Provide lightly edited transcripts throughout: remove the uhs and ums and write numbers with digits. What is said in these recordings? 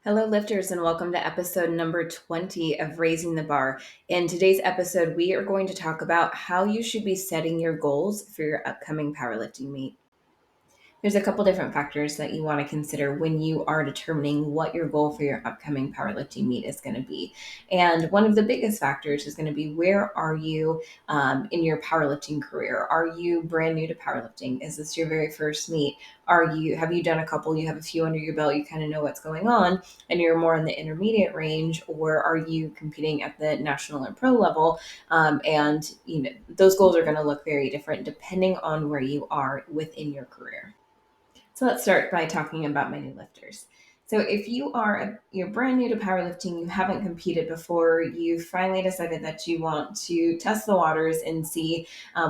Hello, lifters, and welcome to episode number 20 of Raising the Bar. In today's episode, we are going to talk about how you should be setting your goals for your upcoming powerlifting meet. There's a couple different factors that you want to consider when you are determining what your goal for your upcoming powerlifting meet is going to be. And one of the biggest factors is going to be, where are you in your powerlifting career? Are you brand new to powerlifting? Is this your very first meet? Have you done a couple? You have a few under your belt. You kind of know what's going on, and you're more in the intermediate range, or are you competing at the national and pro level? And those goals are going to look very different depending on where you are within your career. So let's start by talking about my new lifters. So if you're brand new to powerlifting, you haven't competed before, you finally decided that you want to test the waters and see,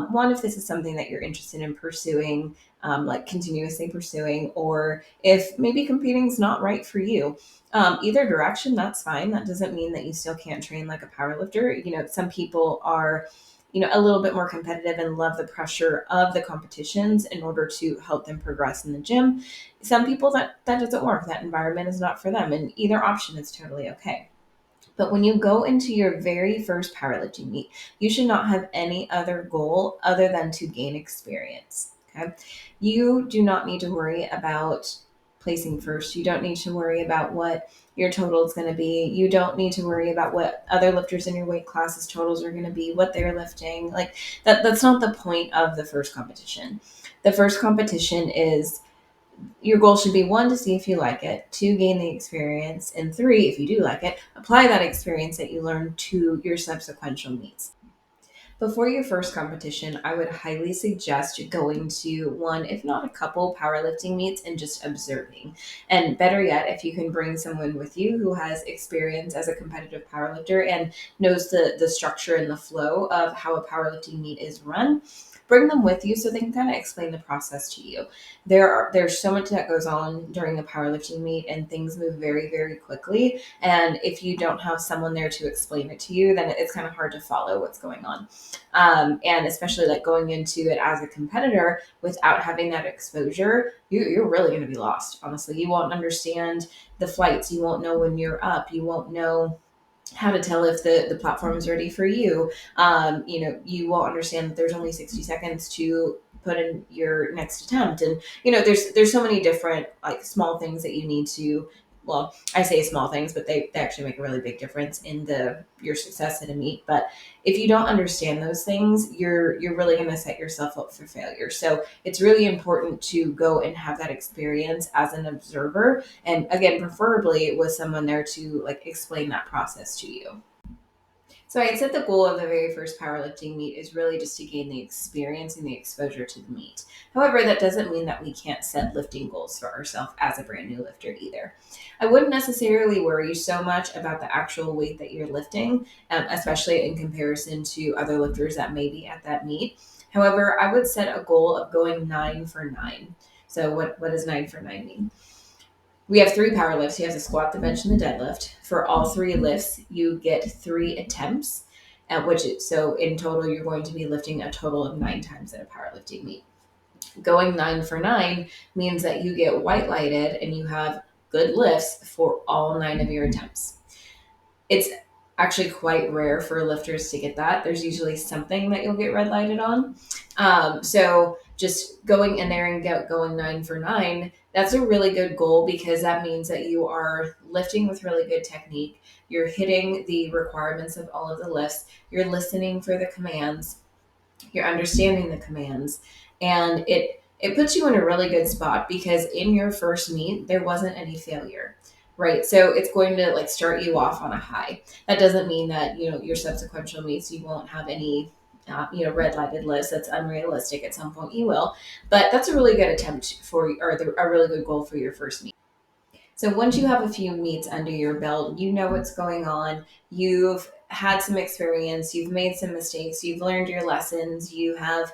one, if this is something that you're interested in pursuing, like continuously pursuing, or if maybe competing is not right for you. Either direction, that's fine. That doesn't mean that you still can't train like a powerlifter. Some people are a little bit more competitive and love the pressure of the competitions in order to help them progress in the gym. Some people that doesn't work. That environment is not for them, and either option is totally okay. But when you go into your very first powerlifting meet, you should not have any other goal other than to gain experience. Okay. You do not need to worry about placing first. You don't need to worry about what your total is going to be. You don't need to worry about what other lifters in your weight classes totals are going to be, what they're lifting. Like that's not the point of the first competition. The first competition is, your goal should be, one, to see if you like it, two, gain the experience, and three, if you do like it, apply that experience that you learned to your subsequent meets. Before your first competition, I would highly suggest going to one, if not a couple, powerlifting meets and just observing. And better yet, if you can bring someone with you who has experience as a competitive powerlifter and knows the structure and the flow of how a powerlifting meet is run, bring them with you so they can kind of explain the process to you. There's so much that goes on during a powerlifting meet, and things move very, very quickly. And if you don't have someone there to explain it to you, then it's kind of hard to follow what's going on. And especially like going into it as a competitor without having that exposure, you're really going to be lost. Honestly, you won't understand the flights. You won't know when you're up. You won't know how to tell if the platform is ready for you. You won't understand that there's only 60 seconds to put in your next attempt. And, there's so many different like small things that you need to, well, I say small things, but they actually make a really big difference in your success at a meet. But if you don't understand those things, you're really going to set yourself up for failure. So it's really important to go and have that experience as an observer, and again, preferably with someone there to like explain that process to you. So I had said the goal of the very first powerlifting meet is really just to gain the experience and the exposure to the meet. However, that doesn't mean that we can't set lifting goals for ourselves as a brand new lifter either. I wouldn't necessarily worry so much about the actual weight that you're lifting, especially in comparison to other lifters that may be at that meet. However, I would set a goal of going 9 for 9. So what does 9 for 9 mean? We have three power lifts. You have the squat, the bench, and the deadlift. For all three lifts, you get 3 attempts, so in total, you're going to be lifting a total of 9 times at a powerlifting meet. Going 9 for 9 means that you get white lighted and you have good lifts for all 9 of your attempts. It's actually quite rare for lifters to get that. There's usually something that you'll get red lighted on. So just going in there and going 9 for 9, that's a really good goal, because that means that you are lifting with really good technique. You're hitting the requirements of all of the lifts. You're listening for the commands. You're understanding the commands. And it puts you in a really good spot, because in your first meet, there wasn't any failure. Right. So it's going to like start you off on a high. That doesn't mean that, your subsequent meets, you won't have any, red lighted lifts. That's unrealistic. At some point you will, but that's a really good attempt a really good goal for your first meet. So once you have a few meets under your belt, you know what's going on. You've had some experience, you've made some mistakes, you've learned your lessons, you have,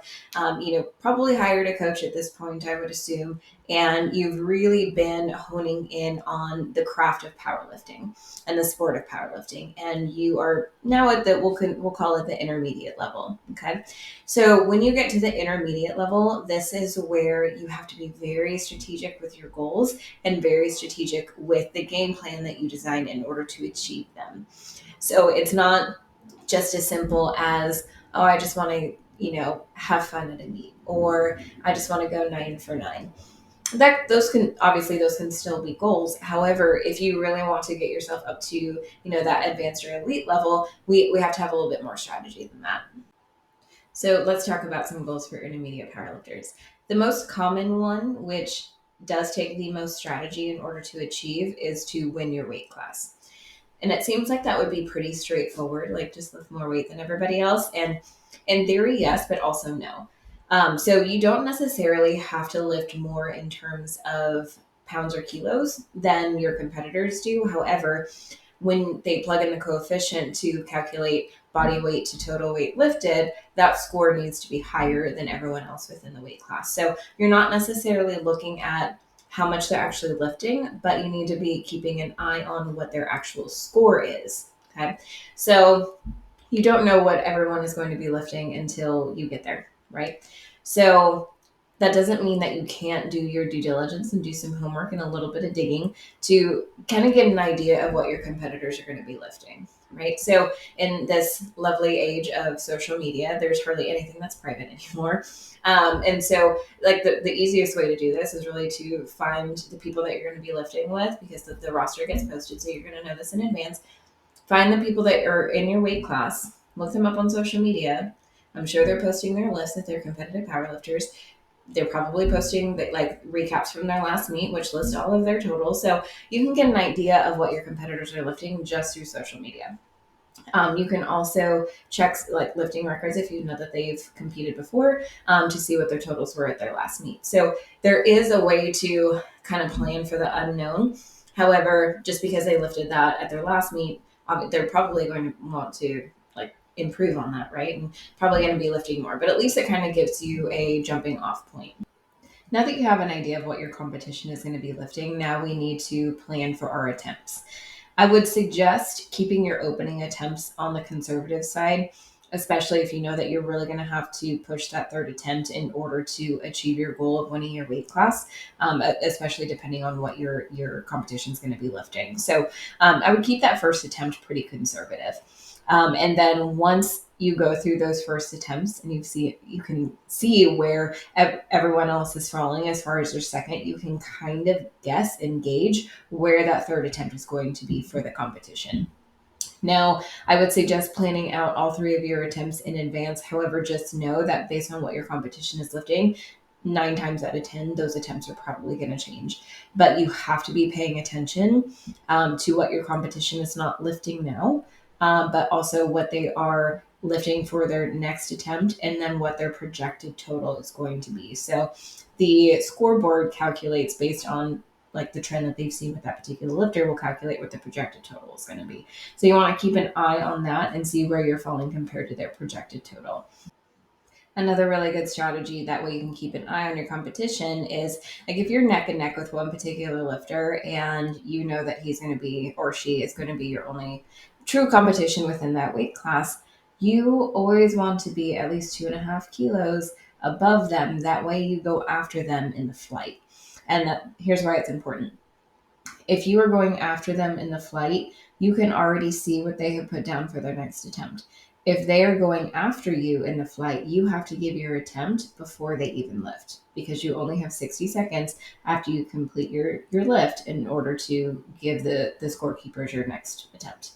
probably hired a coach at this point, I would assume, and you've really been honing in on the craft of powerlifting and the sport of powerlifting, and you are now at the we'll call it the intermediate level. Okay, so when you get to the intermediate level, this is where you have to be very strategic with your goals and very strategic with the game plan that you design in order to achieve them. So it's not just as simple as, oh, I just want to, have fun at a meet, or I just want to go 9 for 9. Those can still be goals. However, if you really want to get yourself up to, that advanced or elite level, we have to have a little bit more strategy than that. So let's talk about some goals for intermediate powerlifters. The most common one, which does take the most strategy in order to achieve, is to win your weight class. And it seems like that would be pretty straightforward, like just lift more weight than everybody else. And in theory, yes, but also no. So you don't necessarily have to lift more in terms of pounds or kilos than your competitors do. However, when they plug in the coefficient to calculate body weight to total weight lifted, that score needs to be higher than everyone else within the weight class. So you're not necessarily looking at how much they're actually lifting, but you need to be keeping an eye on what their actual score is. Okay. So you don't know what everyone is going to be lifting until you get there, right? So that doesn't mean that you can't do your due diligence and do some homework and a little bit of digging to kind of get an idea of what your competitors are going to be lifting, right? So in this lovely age of social media, there's hardly anything that's private anymore. And so like the easiest way to do this is really to find the people that you're going to be lifting with, because the roster gets posted. So you're going to know this in advance. Find the people that are in your weight class, look them up on social media. I'm sure they're posting their lists if they're competitive powerlifters. They're probably posting like recaps from their last meet, which list all of their totals. So you can get an idea of what your competitors are lifting just through social media. You can also check like lifting records if you know that they've competed before, to see what their totals were at their last meet. So there is a way to kind of plan for the unknown. However, just because they lifted that at their last meet, they're probably going to want to like improve on that, right? And probably going to be lifting more, but at least it kind of gives you a jumping off point. Now that you have an idea of what your competition is going to be lifting, now we need to plan for our attempts. I would suggest keeping your opening attempts on the conservative side, especially if you know that you're really going to have to push that third attempt in order to achieve your goal of winning your weight class, especially depending on what your competition is going to be lifting. So I would keep that first attempt pretty conservative. And then once you go through those first attempts and you can see where everyone else is falling as far as their second, you can kind of guess and gauge where that third attempt is going to be for the competition. Now, I would suggest planning out all three of your attempts in advance. However, just know that based on what your competition is lifting, 9 times out of 10, those attempts are probably going to change. But you have to be paying attention to what your competition is not lifting now, but also what they are lifting for their next attempt, and then what their projected total is going to be. So the scoreboard calculates based on like the trend that they've seen with that particular lifter, will calculate what the projected total is going to be. So you want to keep an eye on that and see where you're falling compared to their projected total. Another really good strategy, that way you can keep an eye on your competition, is like if you're neck and neck with one particular lifter and you know that he's going to be, or she is going to be, your only true competition within that weight class, you always want to be at least 2.5 kilos above them. That way you go after them in the flight. And here's why it's important. If you are going after them in the flight, you can already see what they have put down for their next attempt. If they are going after you in the flight, you have to give your attempt before they even lift, because you only have 60 seconds after you complete your lift in order to give the scorekeepers your next attempt.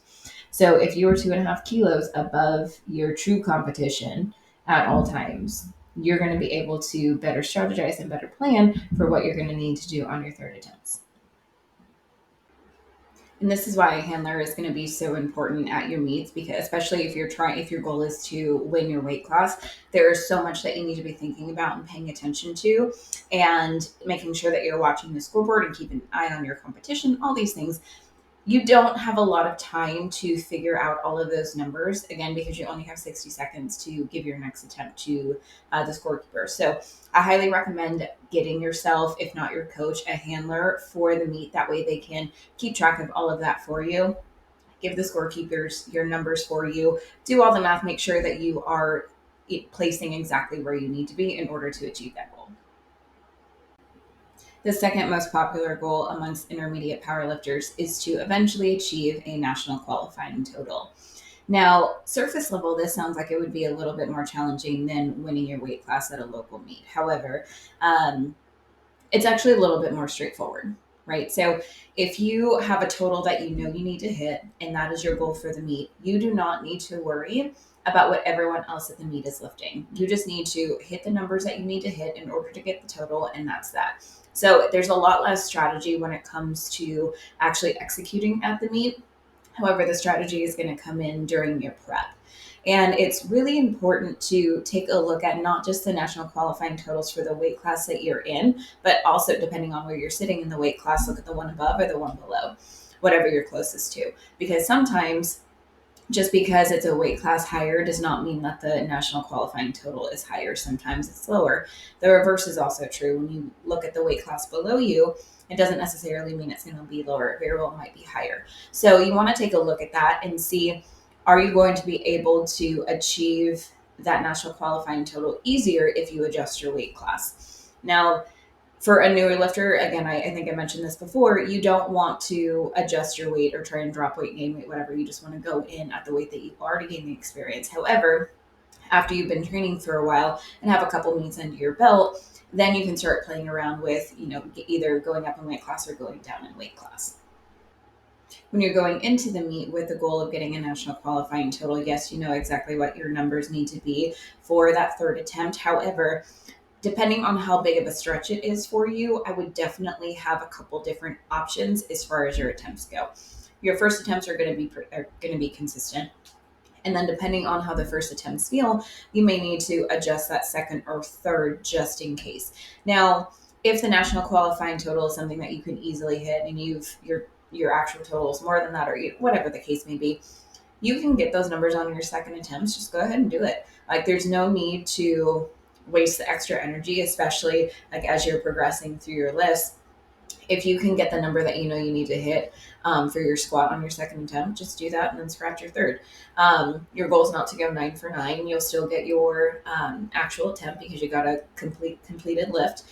So if you are 2.5 kilos above your true competition at all times, you're going to be able to better strategize and better plan for what you're going to need to do on your third attempts. And this is why a handler is going to be so important at your meets, because especially if your goal is to win your weight class, there is so much that you need to be thinking about and paying attention to, and making sure that you're watching the scoreboard and keeping an eye on your competition, all these things. You don't have a lot of time to figure out all of those numbers, again, because you only have 60 seconds to give your next attempt to the scorekeeper. So I highly recommend getting yourself, if not your coach, a handler for the meet. That way they can keep track of all of that for you, give the scorekeepers your numbers for you, do all the math, make sure that you are placing exactly where you need to be in order to achieve that goal. The second most popular goal amongst intermediate powerlifters is to eventually achieve a national qualifying total. Now, surface level, this sounds like it would be a little bit more challenging than winning your weight class at a local meet. However, it's actually a little bit more straightforward, right? So if you have a total that you know you need to hit, and that is your goal for the meet, you do not need to worry about what everyone else at the meet is lifting. You just need to hit the numbers that you need to hit in order to get the total, and that's that. So there's a lot less strategy when it comes to actually executing at the meet. However, the strategy is going to come in during your prep. And it's really important to take a look at not just the national qualifying totals for the weight class that you're in, but also depending on where you're sitting in the weight class, look at the one above or the one below, whatever you're closest to. Because sometimes just because it's a weight class higher does not mean that the national qualifying total is higher. Sometimes it's lower. The reverse is also true. When you look at the weight class below you, it doesn't necessarily mean it's going to be lower. It very well might be higher. So you want to take a look at that and see, are you going to be able to achieve that national qualifying total easier if you adjust your weight class? Now, for a newer lifter, again, I think I mentioned this before, you don't want to adjust your weight or try and drop weight, gain weight, whatever. You just want to go in at the weight that you've already gained the experience. However, after you've been training for a while and have a couple meets under your belt, then you can start playing around with, either going up in weight class or going down in weight class. When you're going into the meet with the goal of getting a national qualifying total, yes, you know exactly what your numbers need to be for that third attempt. However, depending on how big of a stretch it is for you, I would definitely have a couple different options as far as your attempts go. Your first attempts are going to be consistent. And then depending on how the first attempts feel, you may need to adjust that second or third just in case. Now, if the national qualifying total is something that you can easily hit and your actual total is more than that, or whatever the case may be, you can get those numbers on your second attempts. Just go ahead and do it. Like, there's no need to waste the extra energy, especially like as you're progressing through your lifts. If you can get the number that you know you need to hit for your squat on your second attempt, just do that and then scratch your third. Your goal is not to go 9 for 9. You'll still get your actual attempt because you got a completed lift.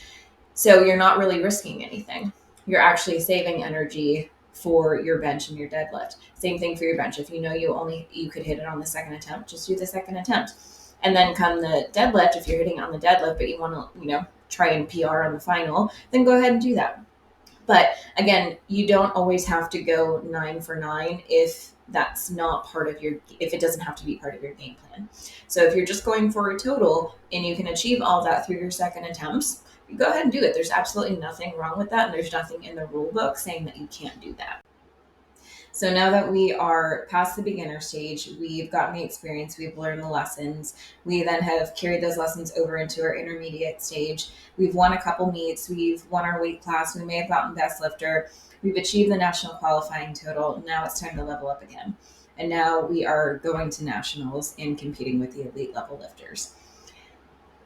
So you're not really risking anything. You're actually saving energy for your bench and your deadlift. Same thing for your bench. If you know you could hit it on the second attempt, just do the second attempt. And then come the deadlift, if you're hitting on the deadlift, but you want to, try and PR on the final, then go ahead and do that. But again, you don't always have to go 9 for 9 if that's not if it doesn't have to be part of your game plan. So if you're just going for a total and you can achieve all that through your second attempts, you go ahead and do it. There's absolutely nothing wrong with that. And there's nothing in the rule book saying that you can't do that. So now that we are past the beginner stage, we've gotten the experience, we've learned the lessons. We then have carried those lessons over into our intermediate stage. We've won a couple meets, we've won our weight class, we may have gotten best lifter, we've achieved the national qualifying total. Now it's time to level up again. And now we are going to nationals and competing with the elite level lifters.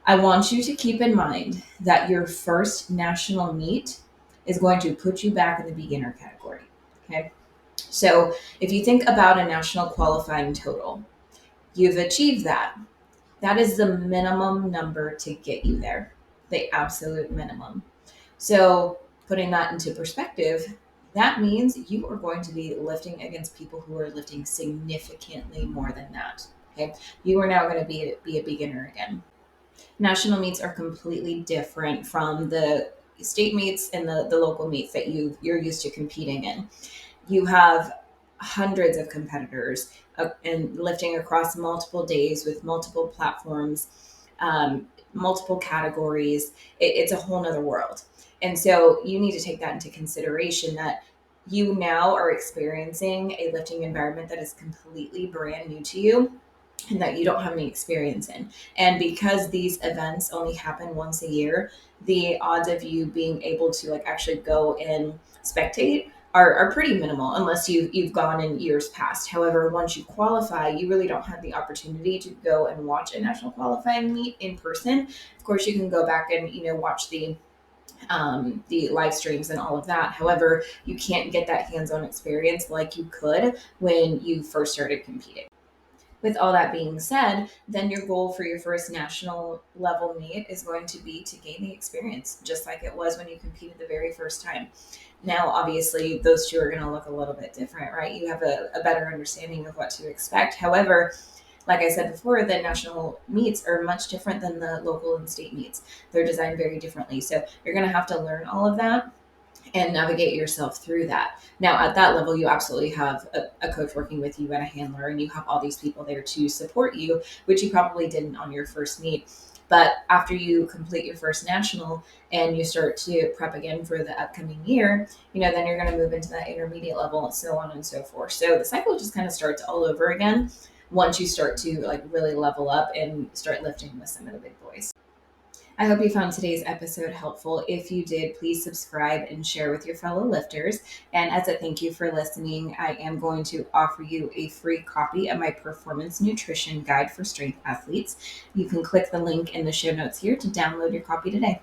I want you to keep in mind that your first national meet is going to put you back in the beginner category. Okay. So if you think about a national qualifying total, you've achieved that. That is the minimum number to get you there, the absolute minimum. So putting that into perspective, that means you are going to be lifting against people who are lifting significantly more than that. Okay, you are now going to be a beginner again. National meets are completely different from the state meets and the local meets that you're used to competing in. You have hundreds of competitors and lifting across multiple days with multiple platforms, multiple categories. It's a whole nother world. And so you need to take that into consideration, that you now are experiencing a lifting environment that is completely brand new to you and that you don't have any experience in. And because these events only happen once a year, the odds of you being able to actually go and spectate are pretty minimal unless you've gone in years past. However, once you qualify, you really don't have the opportunity to go and watch a national qualifying meet in person. Of course, you can go back and watch the live streams and all of that. However, you can't get that hands-on experience like you could when you first started competing. With all that being said, then your goal for your first national level meet is going to be to gain the experience, just like it was when you competed the very first time. Now, obviously, those two are going to look a little bit different, right? You have a better understanding of what to expect. However, like I said before, the national meets are much different than the local and state meets. They're designed very differently. So you're going to have to learn all of that and navigate yourself through that. Now, at that level, you absolutely have a coach working with you and a handler, and you have all these people there to support you, which you probably didn't on your first meet. But after you complete your first national and you start to prep again for the upcoming year, then you're going to move into that intermediate level and so on and so forth. So the cycle just kind of starts all over again once you start to really level up and start lifting with some of the big boys. I hope you found today's episode helpful. If you did, please subscribe and share with your fellow lifters. And as a thank you for listening, I am going to offer you a free copy of my Performance Nutrition Guide for Strength Athletes. You can click the link in the show notes here to download your copy today.